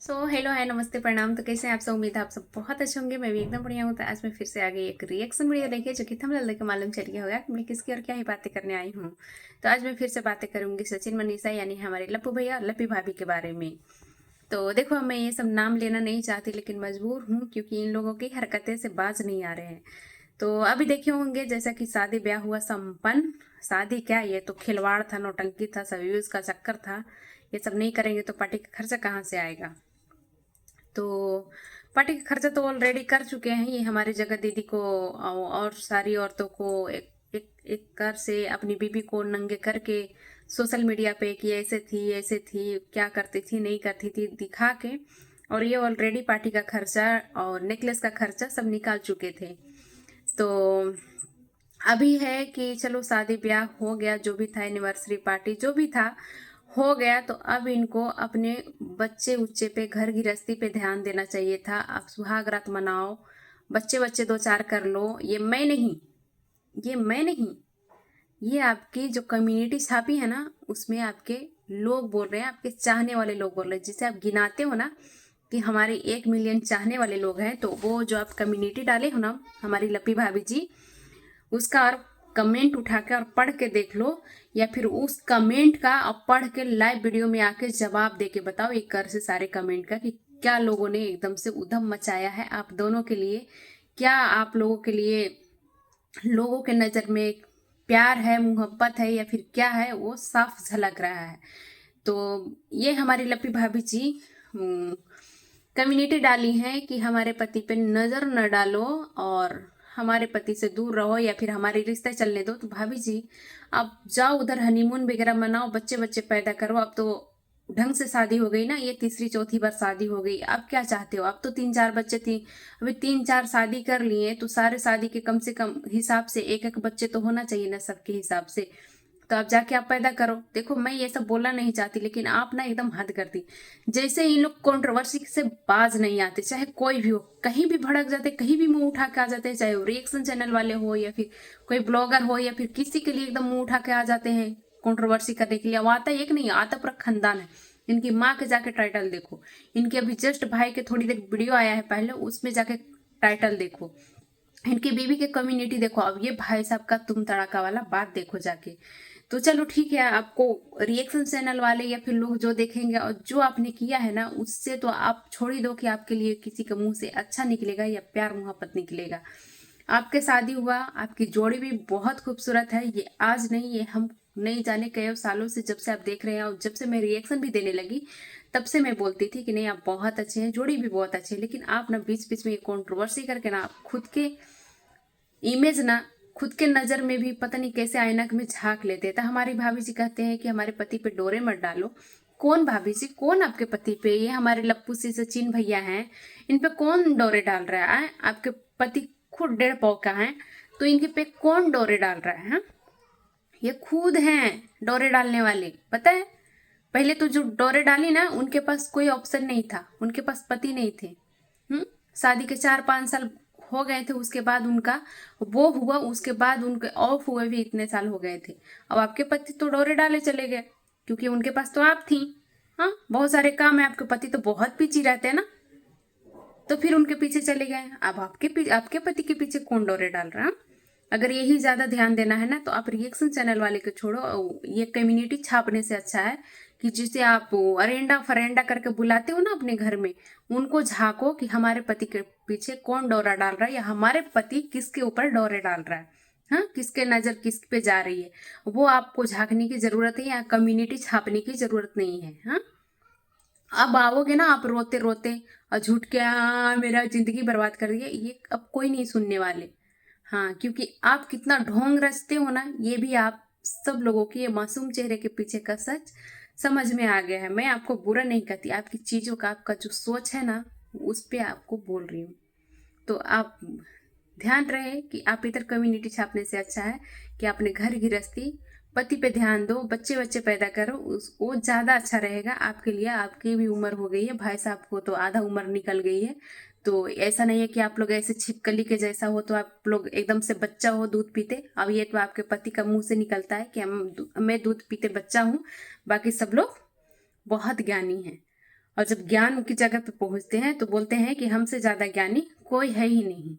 Hello hi नमस्ते प्रणाम। तो कैसे हैं आप सब? उम्मीद है आप सब बहुत अच्छे होंगे। मैं भी एकदम बढ़िया हूँ। तो आज मैं फिर से आ गई एक रिएक्शन वीडियो लेके, जो कि थंबनेल देख के मालूम चल गया होगा कि मैं किसकी और क्या ही बातें करने आई हूँ। तो आज मैं फिर से बातें करूंगी सचिन मनीषा यानी हमारे लप्पू भैया और लप्पी भाभी के बारे में। तो देखो, मैं ये सब नाम लेना नहीं चाहती, लेकिन मजबूर हूँ क्योंकि इन लोगों की हरकतें से बाज नहीं आ रहे हैं। तो अभी देखे होंगे जैसा कि शादी ब्याह हुआ संपन्न। शादी क्या, ये तो खिलवाड़ था, नौटंकी था, सभी उसका चक्कर था। ये सब नहीं करेंगे तो पार्टी का खर्चा कहाँ से आएगा? तो पार्टी का खर्चा तो ऑलरेडी कर चुके हैं ये हमारे जगत दीदी को और सारी औरतों को एक एक एक कर से अपनी बीबी को नंगे करके सोशल मीडिया पे कि ऐसे थी, क्या करती थी नहीं करती थी दिखा के। और ये ऑलरेडी पार्टी का खर्चा और नेकलेस का खर्चा सब निकाल चुके थे। तो अभी है कि चलो शादी ब्याह हो गया, जो भी था, एनिवर्सरी पार्टी जो भी था हो गया। तो अब इनको अपने बच्चे उच्चे पे, घर गृहस्थी पे ध्यान देना चाहिए था। आप सुहाग रात मनाओ, बच्चे बच्चे दो चार कर लो। ये मैं नहीं, ये आपकी जो कम्युनिटी छापी है ना, उसमें आपके लोग बोल रहे हैं, आपके चाहने वाले लोग बोल रहे हैं, जिसे आप गिनाते हो ना कि हमारे 1 मिलियन चाहने वाले लोग हैं। तो वो जो आप कम्युनिटी डाले हो ना हमारी लपी भाभी जी, उसका और कमेंट उठा के और पढ़ के देख लो, या फिर उस कमेंट का और पढ़ के लाइव वीडियो में आके जवाब दे के बताओ एक कर से सारे कमेंट का, कि क्या लोगों ने एकदम से उधम मचाया है आप दोनों के लिए। क्या आप लोगों के लिए लोगों के नज़र में प्यार है, मोहब्बत है, या फिर क्या है, वो साफ झलक रहा है। तो ये हमारी लपी भाभी जी कम्युनिटी डाली है कि हमारे पति पे नजर न डालो और हमारे पति से दूर रहो, या फिर हमारे रिश्ते चलने दो। तो भाभी जी, आप जाओ उधर हनीमून वगैरह मनाओ, बच्चे बच्चे पैदा करो। अब तो ढंग से शादी हो गई ना, ये तीसरी चौथी बार शादी हो गई। अब क्या चाहते हो? अब तो 3 4 बच्चे थी, अभी 3 4 शादी कर लिए, तो सारे शादी के कम से कम हिसाब से एक एक बच्चे तो होना चाहिए ना, सबके हिसाब से। तो अब जाके आप पैदा करो। देखो, मैं ये सब बोलना नहीं चाहती, लेकिन आप ना एकदम हद कर दी। जैसे इन लोग कंट्रोवर्सी से बाज नहीं आते, चाहे कोई भी हो, कहीं भी भड़क जाते, कहीं भी मुंह उठा के आ जाते हैं, चाहे वो रिएक्शन चैनल वाले हो या फिर कोई ब्लॉगर हो, या फिर किसी के लिए एकदम मुंह उठा के आ जाते हैं कंट्रोवर्सी करने के लिए। अब आता एक नहीं, आता पूरा खानदान है। इनकी माँ के जाके टाइटल देखो, इनके अभी जस्ट भाई के थोड़ी देर वीडियो आया है पहले, उसमें जाके टाइटल देखो, इनकी बीवी के कम्युनिटी देखो, अब ये भाई साहब का तुम तड़ाका वाला बात देखो जाके। तो चलो ठीक है, आपको रिएक्शन चैनल वाले या फिर लोग जो देखेंगे और जो आपने किया है ना, उससे तो आप छोड़ ही दो कि आपके लिए किसी के मुंह से अच्छा निकलेगा या प्यार मोहब्बत निकलेगा। आपके शादी हुआ, आपकी जोड़ी भी बहुत खूबसूरत है। ये आज नहीं, ये हम नहीं जाने कई सालों से जब से आप देख रहे हैं, और जब से मैं रिएक्शन भी देने लगी तब से मैं बोलती थी कि नहीं, आप बहुत अच्छे हैं, जोड़ी भी बहुत अच्छी है। लेकिन आप ना बीच बीच में ये कंट्रोवर्सी करके ना आप खुद के इमेज ना, खुद के नजर में भी पता नहीं कैसे आईनक में झांक लेते हैं। तो हमारी भाभी जी कहते हैं कि हमारे पति पे डोरे मत डालो। कौन भाभी जी, कौन आपके पति पे? ये हमारे लप्पू सी सचिन भैया हैं, इन पे कौन डोरे डाल रहा है? आपके पति खुद 1.5 पाव का है, तो इनके पे कौन डोरे डाल रहा है? हाँ? ये खुद हैं डोरे डालने वाले, पता है। पहले तो जो डोरे डाली ना, उनके पास कोई ऑप्शन नहीं था, उनके पास पति नहीं थे। शादी के 4 5 साल हो गए थे, उसके बाद उनका वो हुआ, उसके बाद उनके ऑफ हुए भी इतने साल हो गए थे। अब आपके पति तो डोरे डाले चले गए, क्योंकि उनके पास तो आप थी। हाँ, बहुत सारे काम है, आपके पति तो बहुत पीछे रहते हैं ना, तो फिर उनके पीछे चले गए। अब आपके पति के पीछे कौन डोरे डाल रहा है? अगर यही ज्यादा ध्यान देना है ना, तो आप रिएक्शन चैनल वाले को छोड़ो। ये कम्युनिटी छापने से अच्छा है कि जिसे आप अरेंडा फरेंडा करके बुलाते हो ना अपने घर में, उनको झांको कि हमारे पति के पीछे कौन डोरा डाल रहा है, या हमारे पति किसके ऊपर डोरे डाल रहा है। हाँ, किसके नजर किस पे जा रही है, वो आपको झांकने की जरूरत है, या कम्युनिटी छापने की जरूरत नहीं है। हाँ, अब आओगे ना आप रोते रोते और झूठ के, मेरा जिंदगी बर्बाद कर दिया, ये अब कोई नहीं सुनने वाले। हाँ, क्योंकि आप कितना ढोंग रचते हो ना, ये भी आप सब लोगों के ये मासूम चेहरे के पीछे का सच समझ में आ गया है। मैं आपको बुरा नहीं कहती, आपकी चीजों का, आपका जो सोच है ना, उस पे आपको बोल रही हूँ। तो आप ध्यान रहे कि आप इधर कम्युनिटी छापने से अच्छा है कि अपने घर गृहस्थी, पति पे ध्यान दो, बच्चे बच्चे पैदा करो, उस वो ज्यादा अच्छा रहेगा आपके लिए। आपकी भी उम्र हो गई है, भाई साहब को तो आधा उम्र निकल गई है। तो ऐसा नहीं है कि आप लोग ऐसे छिपकली के जैसा हो, तो आप लोग एकदम से बच्चा हो दूध पीते। अब ये तो आपके पति का मुंह से निकलता है कि मैं दूध पीते बच्चा हूँ, बाकी सब लोग बहुत ज्ञानी हैं। और जब ज्ञान की जगह पे पहुंचते हैं तो बोलते हैं कि हमसे ज्यादा ज्ञानी कोई है ही नहीं।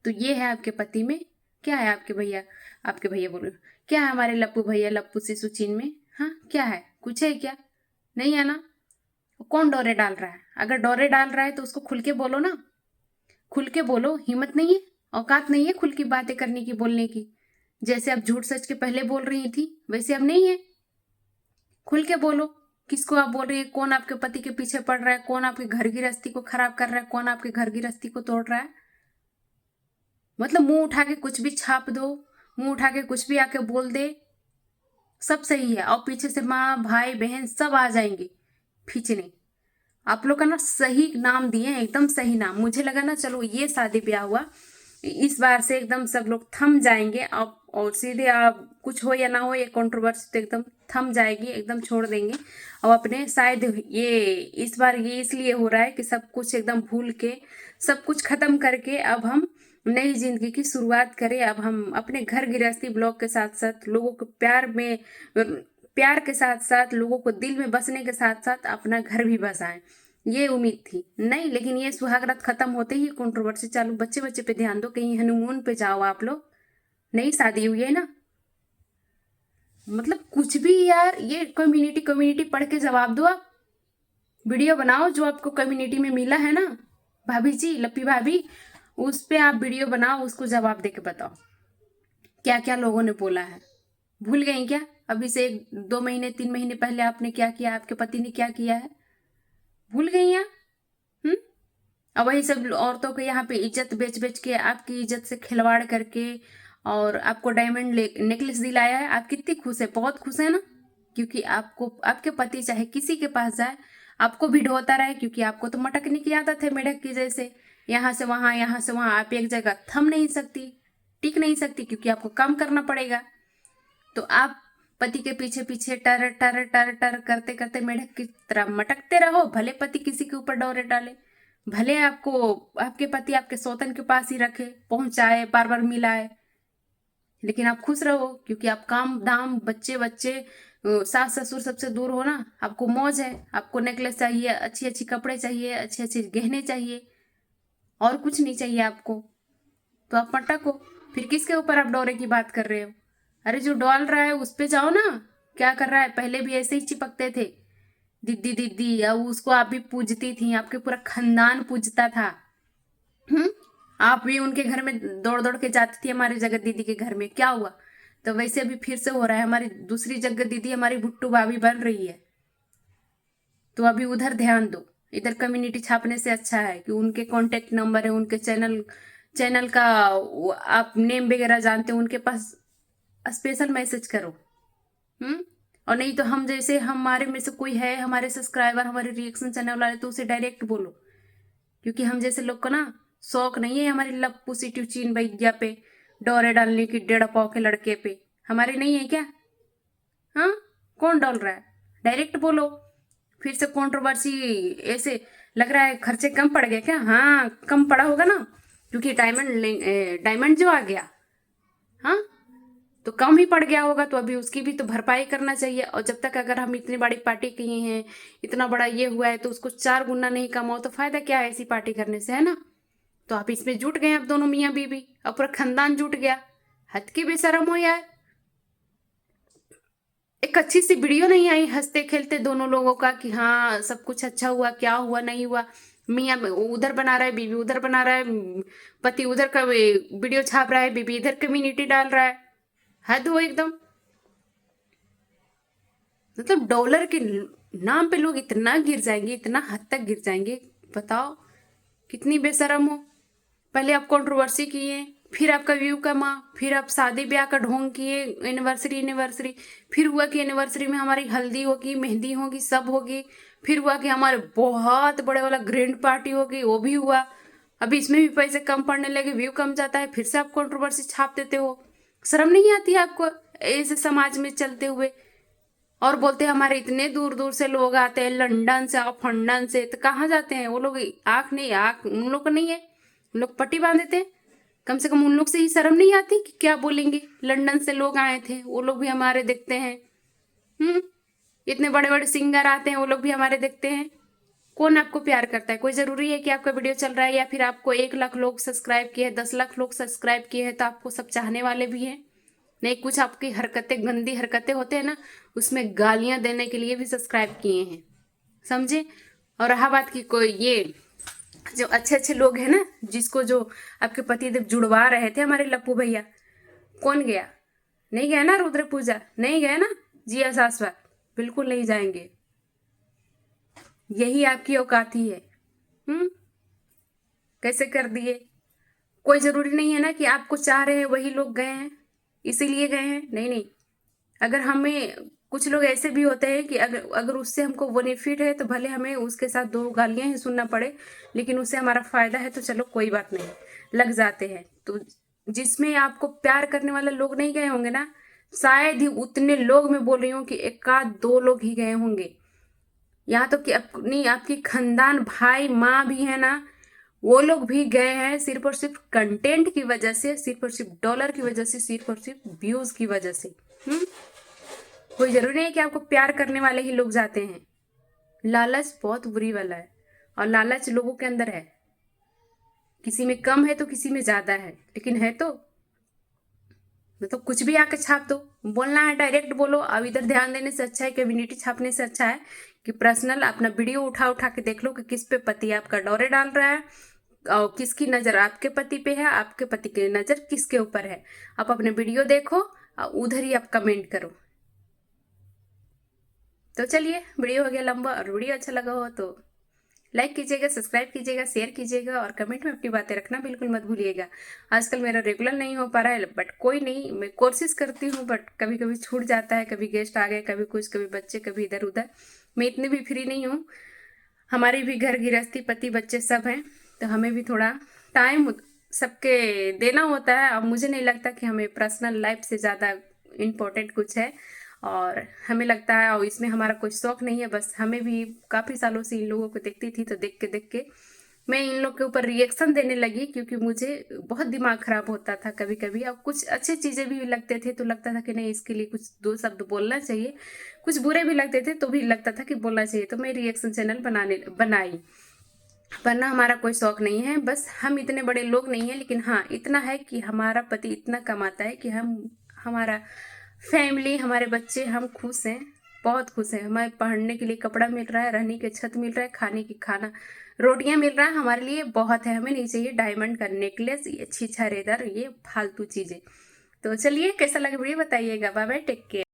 तो ये है आपके पति में। क्या है आपके भैया बोलो, क्या है हमारे लप्पू भैया, लप्पू से सुचिन में? हाँ, क्या है? कुछ है क्या? नहीं है ना। कौन डोरे डाल रहा है? अगर डोरे डाल रहा है तो उसको खुल के बोलो ना, खुल के बोलो। हिम्मत नहीं है, औकात नहीं है खुल की बातें करने की, बोलने की। जैसे आप झूठ सच के पहले बोल रही थी वैसे अब नहीं है। खुल के बोलो। किसको आप बोल रही है? कौन आपके पति के पीछे पड़ रहा है? कौन आपके घर गृहस्थी को खराब कर रहा है? कौन आपके घर गृहस्थी को तोड़ रहा है? मतलब मुंह उठा के कुछ भी छाप दो, मुंह उठा के कुछ भी आके बोल दे, सब सही है, और पीछे से माँ भाई बहन सब आ जाएंगे खींचने। आप लोग का ना सही नाम दिए हैं, एकदम सही नाम। मुझे लगा ना चलो ये शादी ब्याह हुआ, इस बार से एकदम सब लोग थम जाएंगे अब, और सीधे आप कुछ हो या ना हो ये कंट्रोवर्सी तो एकदम थम जाएगी, एकदम छोड़ देंगे। और अपने शायद ये इस बार ये इसलिए हो रहा है कि सब कुछ एकदम भूल के, सब कुछ खत्म करके अब हम नई जिंदगी की शुरुआत करें। अब हम अपने घर गृहस्थी ब्लॉग के साथ साथ लोगों को प्यार के साथ साथ लोगों को दिल में बसने के साथ साथ अपना घर भी बसाएं। ये उम्मीद थी नहीं, लेकिन ये सुहागरात खत्म होते ही कंट्रोवर्सी चालू। बच्चे बच्चे पे ध्यान दो, कहीं हनीमून पे जाओ आप लोग, नई शादी हुई है ना। मतलब कुछ भी यार, ये कम्युनिटी पढ़ के जवाब दो आप। वीडियो बनाओ जो आपको कम्युनिटी में मिला है ना, भाभी जी, लप्पी भाभी, उस पे आप वीडियो बनाओ, उसको जवाब दे के बताओ क्या क्या लोगों ने बोला है। भूल गई क्या? अभी से 2 महीने 3 महीने पहले आपने क्या किया, आपके पति ने क्या किया है? भूल गई हैं? हम्म। और वही सब औरतों को यहाँ पे इज्जत बेच बेच के, आपकी इज्जत से खिलवाड़ करके, और आपको डायमंड नेकलेस दिलाया है। आप कितनी खुश है? बहुत खुश है ना, क्योंकि आपको आपके पति चाहे किसी के पास जाए आपको भी ढोता रहे, क्योंकि आपको तो मटकने की आदत है मेढक की जैसे, यहाँ से वहां यहाँ से वहां। आप एक जगह थम नहीं सकती, टिक नहीं सकती, क्योंकि आपको काम करना पड़ेगा। तो आप पति के पीछे पीछे टर टर टर टर करते करते मेढक की तरह मटकते रहो। भले पति किसी के ऊपर डोरे डाले, भले आपको आपके पति आपके सौतन के पास ही रखे, पहुंचाए, बार बार मिलाए, लेकिन आप खुश रहो, क्योंकि आप काम धाम बच्चे बच्चे सास ससुर सबसे दूर हो ना। आपको मौज है, आपको नेकलेस चाहिए, अच्छी अच्छी कपड़े चाहिए, अच्छे अच्छे गहने चाहिए, और कुछ नहीं चाहिए आपको। तो आप पटको। फिर किसके ऊपर आप डोरे की बात कर रहे हो? अरे जो डॉल रहा है उस पे जाओ ना, क्या कर रहा है? पहले भी ऐसे ही चिपकते थे, दीदी दीदी, अब उसको आप भी पूजती थी, आपके पूरा खानदान पूजता था। हम्म। आप भी उनके घर में दौड़ दौड़ के जाती थी, हमारे जगत दीदी के घर में। क्या हुआ? तो वैसे अभी फिर से हो रहा है। हमारी दूसरी जगत दीदी हमारी भुट्टू भाभी बन रही है, तो अभी उधर ध्यान दो। इधर कम्युनिटी छापने से अच्छा है कि उनके कांटेक्ट नंबर है, उनके चैनल का आप नेम वगैरह जानते हो, उनके पास स्पेशल मैसेज करो। और नहीं तो हम जैसे, हमारे में से कोई है हमारे सब्सक्राइबर, हमारे रिएक्शन चैनल वाले, तो उसे डायरेक्ट बोलो, क्योंकि हम जैसे लोग को ना शौक नहीं है हमारे लप्पू सी ट्यूचिन भैया पे डोरे डालने की, 1.5 पाव के लड़के पे। हमारे नहीं है क्या? हाँ, कौन डाल रहा है? डायरेक्ट बोलो। फिर से कंट्रोवर्सी ऐसे लग रहा है खर्चे कम पड़ गए क्या? हाँ, कम पड़ा होगा ना, क्योंकि डायमंड जो आ गया, हाँ, तो कम ही पड़ गया होगा। तो अभी उसकी भी तो भरपाई करना चाहिए। और जब तक अगर हम इतनी बड़ी पार्टी किए हैं, इतना बड़ा ये हुआ है, तो उसको 4 गुना नहीं कमाओ तो फायदा क्या है ऐसी पार्टी करने से, है ना? तो आप इसमें जुट गए, अब दोनों मियाँ बीवी, अब पूरा खानदान जुट गया। हद की बेशरम हो यार। एक अच्छी सी वीडियो नहीं आई हंसते खेलते दोनों लोगों का कि हाँ सब कुछ अच्छा हुआ, क्या हुआ नहीं हुआ? मियाँ उधर बना रहा है, बीवी उधर बना रहा है, पति उधर का वीडियो छाप रहा है, बीवी इधर कम्युनिटी डाल रहा है। हद हो एकदम। मतलब डॉलर के नाम पे लोग इतना गिर जाएंगे, इतना हद तक गिर जाएंगे, बताओ कितनी बेशरम हो। पहले आप कंट्रोवर्सी किए, फिर आपका व्यू कमा, फिर आप शादी ब्याह का ढोंग किए, एनिवर्सरी, फिर हुआ कि एनिवर्सरी में हमारी हल्दी होगी, मेहंदी होगी, सब होगी। फिर हुआ कि हमारे बहुत बड़े वाला ग्रैंड पार्टी होगी, वो भी हुआ। अभी इसमें भी पैसे कम पड़ने लगे, व्यू कम जाता है, फिर से आप कंट्रोवर्सी छाप देते हो। शर्म नहीं आती है आपको ऐसे समाज में चलते हुए? और बोलते हैं हमारे इतने दूर दूर से लोग आते हैं, लंदन से और फंडन से। तो कहाँ जाते हैं वो लोग? आंख नहीं, आंख उन लोग को नहीं है, उन लोग पट्टी बांध देते हैं। कम से कम उन लोग से ही शर्म नहीं आती कि क्या बोलेंगे? लंदन से लोग आए थे, वो लोग भी हमारे देखते हैं। इतने बड़े बड़े सिंगर आते हैं, वो लोग भी हमारे देखते हैं। कौन आपको प्यार करता है? कोई जरूरी है कि आपका वीडियो चल रहा है या फिर आपको 1 लाख लोग सब्सक्राइब किए हैं, 10 लाख लोग सब्सक्राइब किए हैं तो आपको सब चाहने वाले भी हैं? नहीं, कुछ आपकी हरकतें, गंदी हरकतें होते हैं ना, उसमें गालियां देने के लिए भी सब्सक्राइब किए हैं, समझे? और रहा बात की कोई ये जो अच्छे अच्छे लोग हैं ना, जिसको जो आपके पतिदेव जुड़वा रहे थे हमारे लप्पू भैया, कौन गया? नहीं गया ना? रुद्र पूजा नहीं गया ना? जिया सासवात बिल्कुल नहीं जाएंगे। यही आपकी औकात ही है। कैसे कर दिए? कोई जरूरी नहीं है ना कि आपको चाह रहे हैं वही लोग गए हैं, इसीलिए गए हैं। नहीं नहीं, अगर हमें, कुछ लोग ऐसे भी होते हैं कि अगर अगर उससे हमको बेनिफिट है तो भले हमें उसके साथ 2 गालियां ही सुनना पड़े, लेकिन उससे हमारा फायदा है तो चलो कोई बात नहीं, लग जाते हैं। तो जिसमें आपको प्यार करने वाले लोग नहीं गए होंगे ना, शायद ही उतने लोग, मैं बोल रही हूँ कि 1 आध 2 लोग ही गए होंगे। यहाँ तो कि अपनी आपकी खानदान, भाई माँ भी है ना, वो लोग भी गए हैं सिर्फ और सिर्फ कंटेंट की वजह से, सिर्फ और सिर्फ डॉलर की वजह से, सिर्फ और सिर्फ व्यूज की वजह से। कोई जरूरी नहीं है कि आपको प्यार करने वाले ही लोग जाते हैं। लालच बहुत बुरी वाला है, और लालच लोगों के अंदर है। किसी में कम है तो किसी में ज्यादा है, लेकिन है तो मतलब कुछ भी आके छाप दो। बोलना है डायरेक्ट बोलो। अब इधर ध्यान देने से अच्छा है, कम्युनिटी छापने से अच्छा है कि पर्सनल अपना वीडियो उठा उठा के देख लो कि किस पे पति आपका डोरे डाल रहा है, और किसकी नजर आपके पति पे है, आपके पति की नजर किसके ऊपर है। आप अपने वीडियो देखो और उधर ही आप कमेंट करो। तो चलिए, वीडियो हो गया लंबा, और वीडियो अच्छा लगा हो तो लाइक कीजिएगा, सब्सक्राइब कीजिएगा, शेयर कीजिएगा, और कमेंट में अपनी बातें रखना बिल्कुल मत भूलिएगा। आजकल मेरा रेगुलर नहीं हो पा रहा है, बट कोई नहीं, मैं कोशिश करती हूँ, बट कभी कभी छूट जाता है, कभी गेस्ट आ गए, कभी कुछ, कभी बच्चे, कभी इधर उधर। मैं इतनी भी फ्री नहीं हूँ, हमारी भी घर गृहस्थी, पति बच्चे सब हैं, तो हमें भी थोड़ा टाइम सबके देना होता है। अब मुझे नहीं लगता कि हमें पर्सनल लाइफ से ज़्यादा इम्पोर्टेंट कुछ है, और हमें लगता है, और इसमें हमारा कोई शौक नहीं है। बस हमें भी काफ़ी सालों से इन लोगों को देखती थी, तो देख के मैं इन लोग के ऊपर रिएक्शन देने लगी, क्योंकि मुझे बहुत दिमाग खराब होता था कभी कभी। और कुछ अच्छे चीज़ें भी लगते थे तो लगता था कि नहीं, इसके लिए कुछ 2 शब्द बोलना चाहिए। कुछ बुरे भी लगते थे तो भी लगता था कि बोलना चाहिए, तो मैं रिएक्शन चैनल बनाई। वरना हमारा कोई शौक नहीं है। बस हम इतने बड़े लोग नहीं हैं, लेकिन हाँ इतना है कि हमारा पति इतना कमाता है कि हमारा फैमिली, हमारे बच्चे, हम खुश हैं, बहुत खुश हैं। हमें पहनने के लिए कपड़ा मिल रहा है, रहने की छत मिल रहा है, खाने की खाना रोटियां मिल रहा है, हमारे लिए बहुत है। हमें नहीं चाहिए डायमंड का नेकलेस, ये छीछा रेदर, ये फालतू चीजें। तो चलिए, कैसा लगा वीडियो बताइएगा। Bye bye, take care.